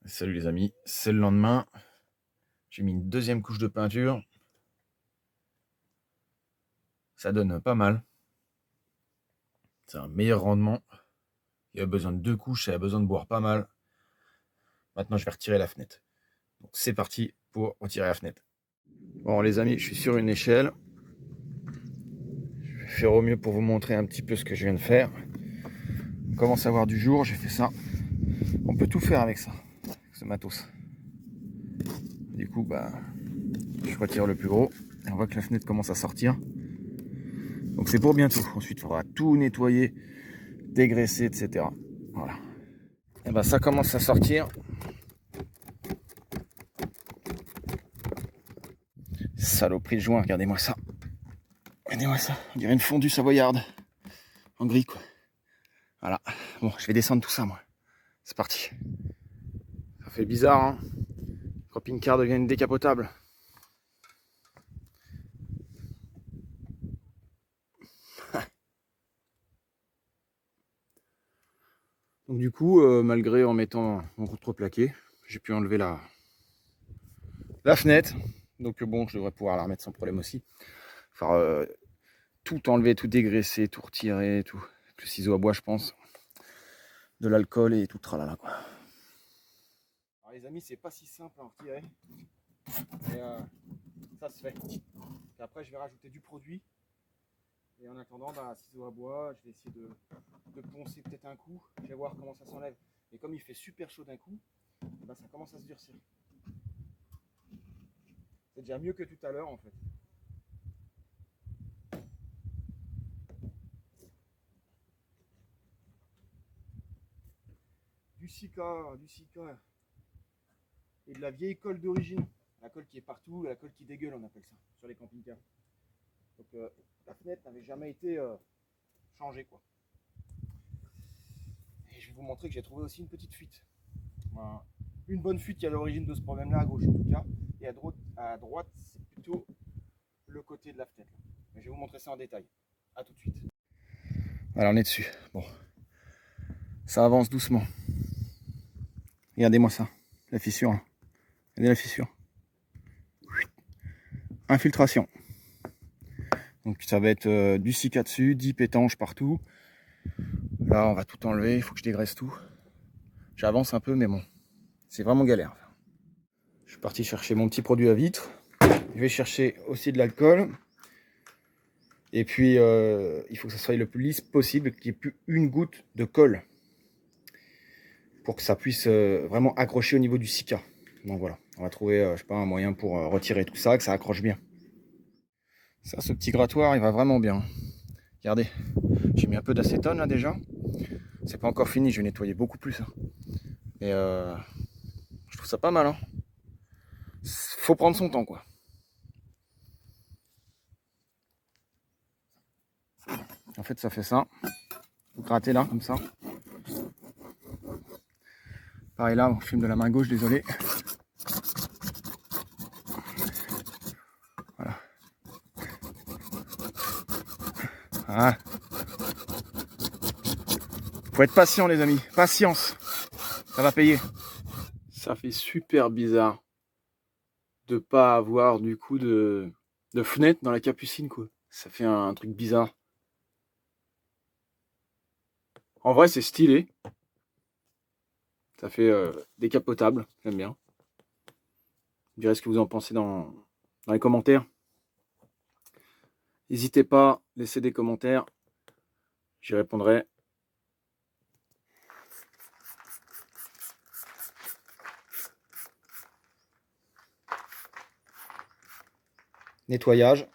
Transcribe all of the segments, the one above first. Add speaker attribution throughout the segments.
Speaker 1: Salut les amis, c'est le lendemain. J'ai mis une deuxième couche de peinture. Ça donne pas mal. C'est un meilleur rendement. Il y a besoin de 2 couches, ça a besoin de boire pas mal. Maintenant, je vais retirer la fenêtre. Donc c'est parti pour retirer la fenêtre. Bon les amis, je suis sur une échelle. Je vais faire au mieux pour vous montrer un petit peu ce que je viens de faire. On commence à voir du jour, j'ai fait ça. On peut tout faire avec ça, ce matos. Du coup, je retire le plus gros. Et on voit que la fenêtre commence à sortir. Donc c'est pour bientôt. Ensuite, il faudra tout nettoyer, dégraisser, etc. Voilà. Et ça commence à sortir. Saloperie de joint, regardez-moi ça. Regardez-moi ça. On dirait une fondue savoyarde. En gris, quoi. Voilà. Bon, je vais descendre tout ça, moi. C'est parti. Ça fait bizarre, hein. Camping-car devient une décapotable. Donc du coup, malgré en mettant mon contreplaqué, j'ai pu enlever la fenêtre. Donc bon, je devrais pouvoir la remettre sans problème aussi. Enfin, tout enlever, tout dégraisser, tout retirer, tout. Avec le ciseau à bois, je pense. De l'alcool et tout tralala, quoi. Alors les amis, c'est pas si simple à en retirer. Mais ça se fait. Et après, je vais rajouter du produit. Et en attendant, ciseau à bois, je vais essayer de poncer peut-être un coup. Je vais voir comment ça s'enlève. Et comme il fait super chaud d'un coup, ça commence à se durcir. C'est déjà mieux que tout à l'heure en fait. Du sika et de la vieille colle d'origine. La colle qui est partout, la colle qui dégueule, on appelle ça, sur les camping-cars. Donc la fenêtre n'avait jamais été changée, quoi. Et je vais vous montrer que j'ai trouvé aussi une petite fuite. Une bonne fuite qui est à l'origine de ce problème-là, à gauche en tout cas. Et à droite, c'est plutôt le côté de la fenêtre. Mais je vais vous montrer ça en détail. A tout de suite. Voilà, on est dessus. Bon. Ça avance doucement. Regardez-moi ça. La fissure. Là. Regardez la fissure. Infiltration. Donc ça va être du sika dessus, 10 étanche partout. Là, on va tout enlever. Il faut que je dégraisse tout. J'avance un peu, mais bon. C'est vraiment galère. Je suis parti chercher mon petit produit à vitre. Je vais chercher aussi de l'alcool. Et puis, il faut que ça soit le plus lisse possible, qu'il n'y ait plus une goutte de colle. Pour que ça puisse vraiment accrocher au niveau du sika. Donc voilà, on va trouver, je sais pas, un moyen pour retirer tout ça, que ça accroche bien. Ça, ce petit grattoir, il va vraiment bien. Regardez, j'ai mis un peu d'acétone là déjà. C'est pas encore fini, je vais nettoyer beaucoup plus. Hein. Mais je trouve ça pas mal. Hein. Faut prendre son temps, quoi. En fait, ça fait ça. Vous grattez là, comme ça. Pareil là, on filme de la main gauche, désolé. Voilà. Ah. Faut être patient, les amis. Patience. Ça va payer. Ça fait super bizarre de pas avoir du coup de fenêtre dans la capucine, quoi. Ça fait un truc bizarre. En vrai, c'est stylé. Ça fait décapotable. J'aime bien. Vous direz ce que vous en pensez dans les commentaires. N'hésitez pas, laissez des commentaires. J'y répondrai. Nettoyage.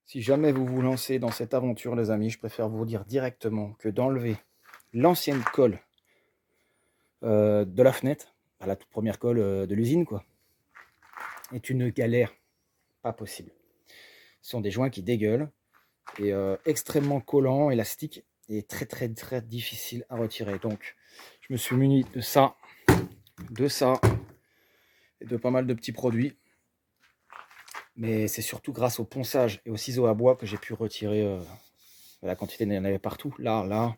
Speaker 1: Si jamais vous vous lancez dans cette aventure, les amis, je préfère vous dire directement que d'enlever l'ancienne colle de la fenêtre, la toute première colle de l'usine, quoi, est une galère pas possible. Ce sont des joints qui dégueulent et extrêmement collants, élastiques et très très très difficile à retirer. Donc je me suis muni de ça et de pas mal de petits produits. Mais c'est surtout grâce au ponçage et au ciseau à bois que j'ai pu retirer La quantité, il y en avait partout. Là,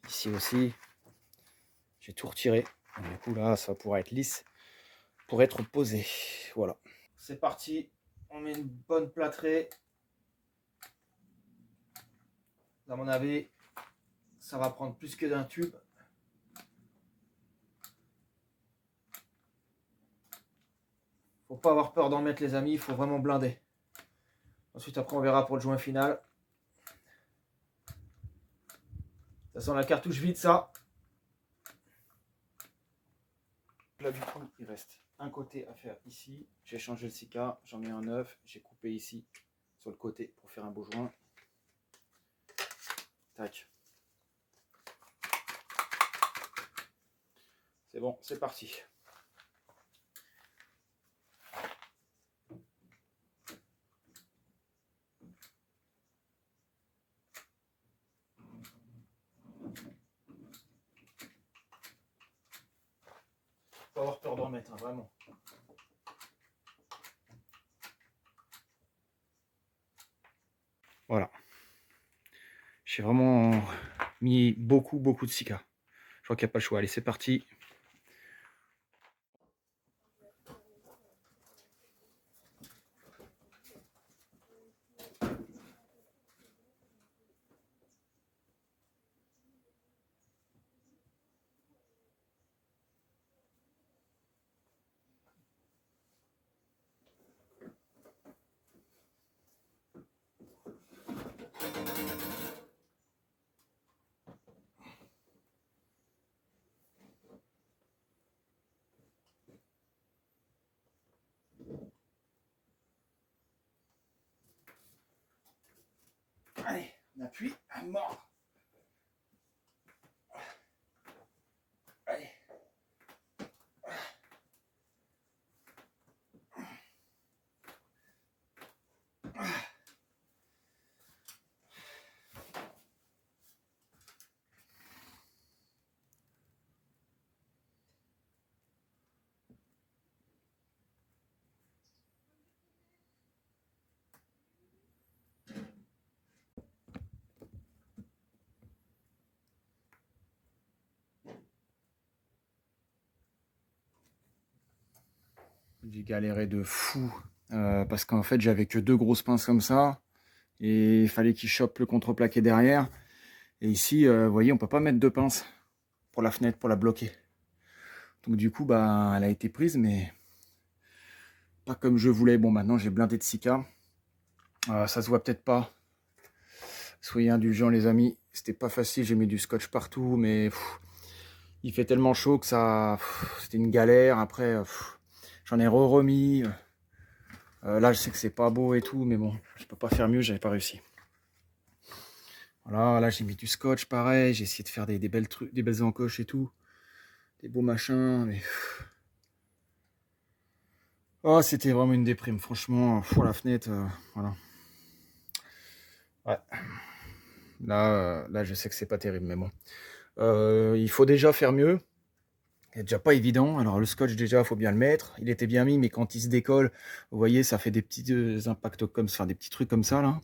Speaker 1: ici aussi. J'ai tout retiré. Donc, du coup, là, ça pourra être lisse pour être posé. Voilà. C'est parti. On met une bonne plâtrée. À mon avis, ça va prendre plus que d'un tube. Faut pas avoir peur d'en mettre, les amis. Il faut vraiment blinder. Ensuite, après, on verra pour le joint final. Ça sent la cartouche vide, ça. Là, du coup, il reste un côté à faire ici. J'ai changé le Sika, j'en ai un neuf. J'ai coupé ici, sur le côté, pour faire un beau joint. Tac. C'est bon, c'est parti. Pas avoir peur d'en mettre, hein, vraiment. Voilà. J'ai vraiment mis beaucoup de Sika. Je crois qu'il n'y a pas le choix. Allez, c'est parti. Allez, on appuie à mort. Allez. J'ai galéré de fou parce qu'en fait j'avais que deux grosses pinces comme ça et il fallait qu'il chope le contreplaqué derrière. Et ici, vous voyez, on peut pas mettre deux pinces pour la fenêtre, pour la bloquer. Donc du coup, bah, elle a été prise, mais pas comme je voulais. Bon, maintenant j'ai blindé de Sika. Ça se voit peut-être pas. Soyez indulgents, les amis. C'était pas facile, j'ai mis du scotch partout, mais il fait tellement chaud que ça, c'était une galère. Après, j'en ai remis. Là, je sais que c'est pas beau et tout, mais bon, je peux pas faire mieux, j'avais pas réussi. Voilà, là j'ai mis du scotch, pareil. J'ai essayé de faire des belles trucs, des belles encoches et tout, des beaux machins, mais oh, c'était vraiment une déprime, franchement. Pour la fenêtre, voilà. Ouais. Là, je sais que c'est pas terrible, mais bon. Il faut déjà faire mieux. C'est déjà pas évident. Alors le scotch, déjà, il faut bien le mettre. Il était bien mis, mais quand il se décolle, vous voyez, ça fait des petits impacts comme ça, des petits trucs comme ça, là.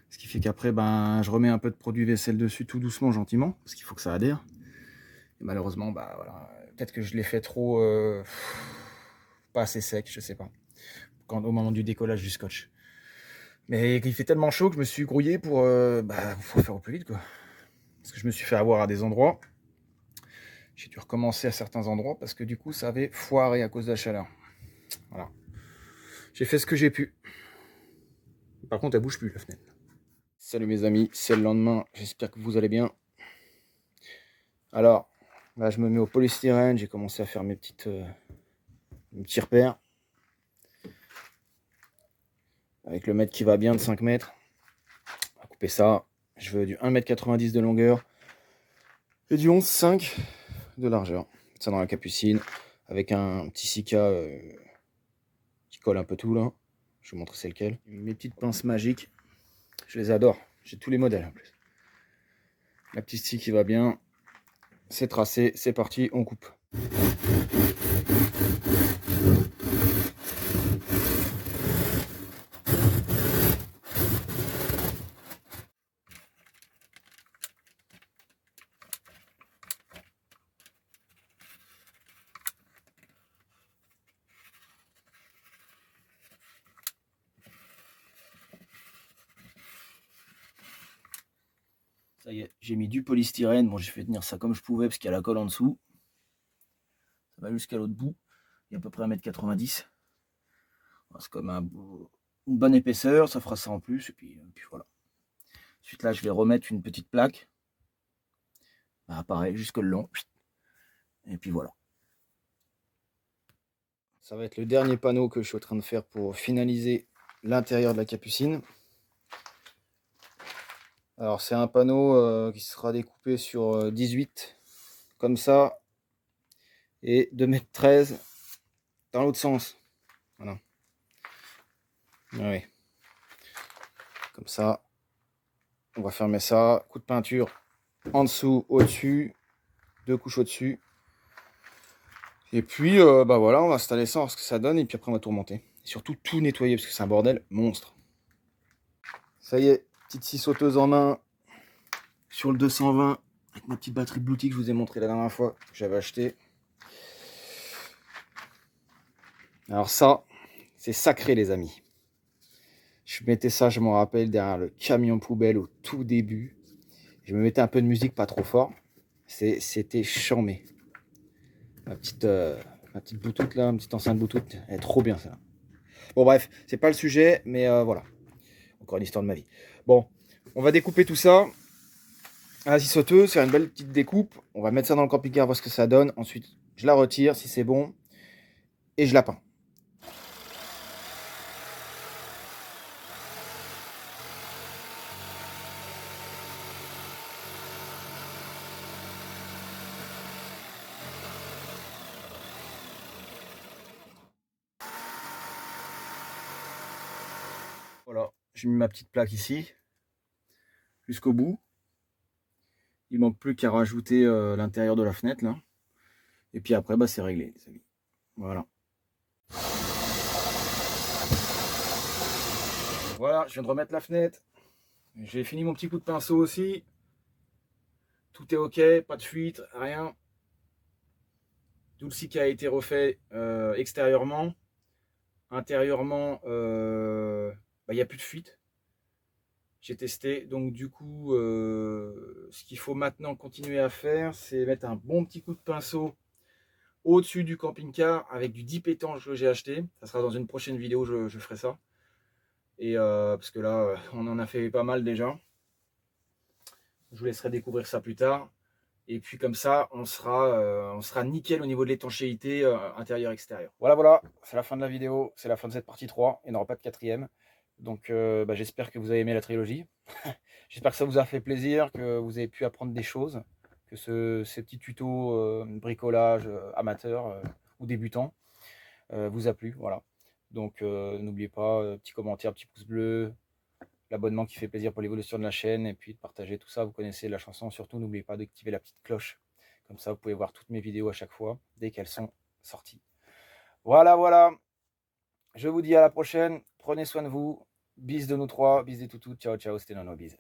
Speaker 1: Ce qui fait qu'après, ben, je remets un peu de produit vaisselle dessus, tout doucement, gentiment, parce qu'il faut que ça adhère. Et malheureusement, bah voilà, peut-être que je l'ai fait trop, pas assez sec, je sais pas, au moment du décollage du scotch. Mais il fait tellement chaud que je me suis grouillé pour faire au plus vite, quoi. Parce que je me suis fait avoir à des endroits. J'ai dû recommencer à certains endroits parce que du coup, ça avait foiré à cause de la chaleur. Voilà. J'ai fait ce que j'ai pu. Par contre, elle bouge plus, la fenêtre. Salut mes amis, c'est le lendemain. J'espère que vous allez bien. Alors, là, je me mets au polystyrène. J'ai commencé à faire mes petits repères. Avec le mètre qui va bien de 5 mètres. On va couper ça. Je veux du 1,90 m de longueur et du 11,5 de largeur. Ça dans la capucine avec un petit Sika qui colle un peu tout là. Je vais vous montrer c'est lequel. Mes petites pinces magiques, je les adore. J'ai tous les modèles en plus. La petite scie qui va bien. C'est tracé, c'est parti, on coupe. Ça y est, j'ai mis du polystyrène. Bon, j'ai fait tenir ça comme je pouvais parce qu'il y a la colle en dessous. Ça va jusqu'à l'autre bout. Il y a à peu près 1,90 m. C'est comme une bonne épaisseur. Ça fera ça en plus. Et puis voilà. Ensuite, là, je vais remettre une petite plaque. Bah, pareil, jusque le long. Et puis voilà. Ça va être le dernier panneau que je suis en train de faire pour finaliser l'intérieur de la capucine. Alors c'est un panneau qui sera découpé sur 18 comme ça et 2,13 m dans l'autre sens. Voilà. Oui. Comme ça. On va fermer ça. Coup de peinture en dessous, au-dessus. 2 couches au-dessus. Et puis bah voilà, on va installer ça, voir ce que ça donne et puis après on va tout remonter. Et surtout tout nettoyer parce que c'est un bordel monstre. Ça y est, petite scie sauteuse en main sur le 220 avec ma petite batterie Bluetooth que je vous ai montré la dernière fois que j'avais acheté. Alors ça, c'est sacré les amis. Je mettais ça, je m'en rappelle, derrière le camion poubelle au tout début. Je me mettais un peu de musique, pas trop fort. C'était charmé. Ma petite Bluetooth là, ma petite enceinte Bluetooth, elle est trop bien ça. Bon bref, c'est pas le sujet, mais voilà. Encore une histoire de ma vie. Bon, on va découper tout ça. À la scie sauteuse, c'est une belle petite découpe. On va mettre ça dans le camping-car, voir ce que ça donne. Ensuite, je la retire si c'est bon. Et je la peins. Voilà, j'ai mis ma petite plaque ici. Jusqu'au bout. Il manque plus qu'à rajouter l'intérieur de la fenêtre là. Et puis après, bah, c'est réglé, les amis. Voilà. Voilà, je viens de remettre la fenêtre. J'ai fini mon petit coup de pinceau aussi. Tout est ok, pas de fuite, rien. Tout le site qui a été refait extérieurement. Intérieurement, il n'y a plus de fuite. J'ai testé. Donc du coup, ce qu'il faut maintenant continuer à faire, c'est mettre un bon petit coup de pinceau au-dessus du camping-car avec du dip étanche que j'ai acheté. Ça sera dans une prochaine vidéo, je ferai ça. Et parce que là, on en a fait pas mal déjà. Je vous laisserai découvrir ça plus tard. Et puis comme ça, on sera nickel au niveau de l'étanchéité intérieur-extérieur. Voilà, c'est la fin de la vidéo. C'est la fin de cette partie 3. Il n'y en aura pas de quatrième. Donc j'espère que vous avez aimé la trilogie. J'espère que ça vous a fait plaisir, que vous avez pu apprendre des choses, que ces petits tutos bricolage amateur ou débutant vous a plu. Voilà. Donc n'oubliez pas, petit commentaire, petit pouce bleu, l'abonnement qui fait plaisir pour l'évolution de la chaîne, et puis de partager tout ça. Vous connaissez la chanson. Surtout, n'oubliez pas d'activer la petite cloche. Comme ça, vous pouvez voir toutes mes vidéos à chaque fois, dès qu'elles sont sorties. Voilà. Je vous dis à la prochaine. Prenez soin de vous. Bis de nous trois. Bis des toutous. Ciao, c'était Nono. Bis.